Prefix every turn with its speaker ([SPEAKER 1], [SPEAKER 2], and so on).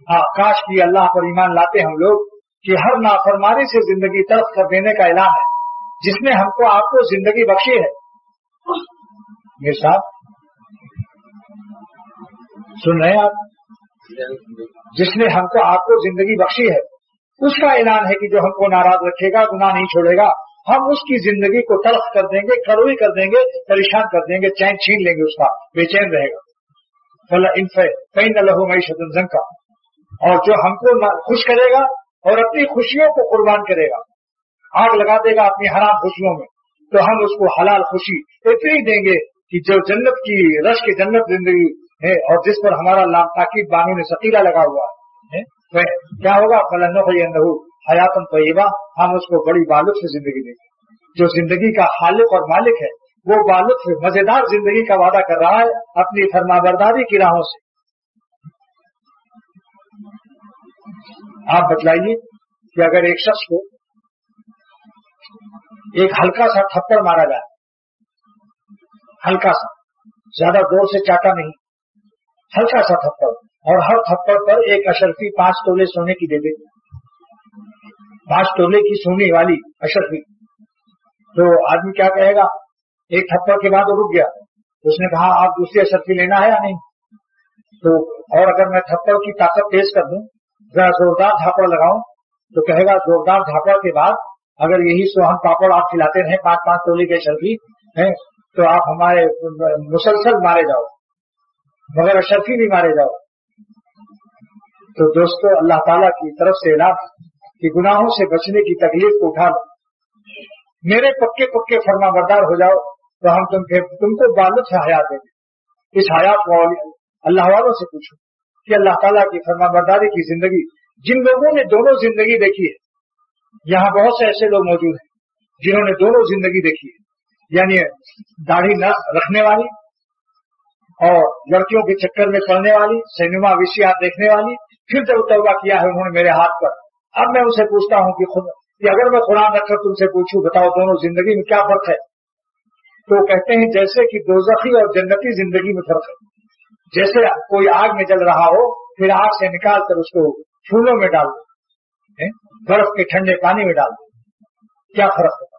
[SPEAKER 1] हाँ, काश की अल्लाह पर ईमान लाते हम लोग कि हर नाफरमानी से जिंदगी तल्ख कर देने का ऐलान है, जिसने हमको आपको जिंदगी बख्शी है। मेरे साथ सुन रहे हैं आप? जिसने हमको आपको जिंदगी बख्शी है, उसका ऐलान है कि जो हमको नाराज रखेगा, गुनाह नहीं छोड़ेगा, हम उसकी जिंदगी को तल्ख कर देंगे, कड़वी कर देंगे, परेशान कर देंगे, चैन छीन लेंगे उसका, बेचैन रहेगा। फला इन लहू मईशतुन ज़ंका, और जो हमको खुश करेगा और अपनी खुशियों को कुर्बान करेगा, आग लगा देगा अपनी हराम खुशियों में, तो हम उसको हलाल खुशी इतनी देंगे कि जो जन्नत की रश की जन्नत जिंदगी है और जिस पर हमारा ताकीद बानों ने सकीला लगा हुआ है, तो क्या होगा? फलन्नुहय्यिन्नहु हयातन तय्यबा, हम उसको बड़ी बालुत्फ से जिंदगी देंगे। जो जिंदगी का खालिक और मालिक है, वो बालुत्फ मजेदार जिंदगी का वादा कर रहा है अपनी फरमाबरदारी की राहों से। आप बतलाइए कि अगर एक शख्स को एक हल्का सा थप्पड़ मारा जाए, हल्का सा, ज्यादा जोर से चाटा नहीं, हल्का सा थप्पड़, और हर थप्पड़ पर एक अशरफी 5 तोले सोने की दे दे, 5 तोले की सोने वाली अशरफी, तो आदमी क्या कहेगा? एक थप्पड़ के बाद वो रुक गया, उसने कहा आप दूसरी अशरफी लेना है या नहीं? तो और अगर मैं थप्पड़ की ताकत तेज कर दूं, जरा जोरदार झापड़ लगाऊं, तो कहेगा जोरदार झापड़ के बाद अगर यही सोहन पापड़ आप खिलाते रहे 5-5 तोले के अशरफी हैं, तो आप हमारे मुसलसल मारे जाओ, मगर अशरफी भी मारे जाओ। तो दोस्तों, अल्लाह ताला की तरफ से ऐलान कि गुनाहों से बचने की तकलीफ को उठा लो, मेरे पक्के पक्के फरमाबरदार हो जाओ, तो हम तुमको बालुत्फ हयात देंगे। इस हयात को अल्लाह वालों से पूछो कि अल्लाह ताला की फरमाबरदारी की जिंदगी, जिन लोगों ने दोनों जिंदगी देखी है, यहाँ बहुत से ऐसे लोग मौजूद हैं जिन्होंने दोनों जिंदगी देखी है, यानी दाढ़ी न रखने वाली और लड़कियों के चक्कर में पड़ने वाली, सिनेमा विषयात देखने वाली, फिर जब तौबा किया है उन्होंने मेरे हाथ पर। अब मैं उनसे पूछता हूँ कि अगर मैं कुरान रखकर तुमसे पूछूं, बताओ दोनों जिंदगी में क्या फर्क है? तो कहते हैं जैसे कि दोज़खी और जन्नती जिंदगी में फर्क है। जैसे कोई आग में जल रहा हो, फिर आग से निकाल कर उसको फूलों में डाल दो, बर्फ के ठंडे पानी में डाल दो, क्या फर्क होगा?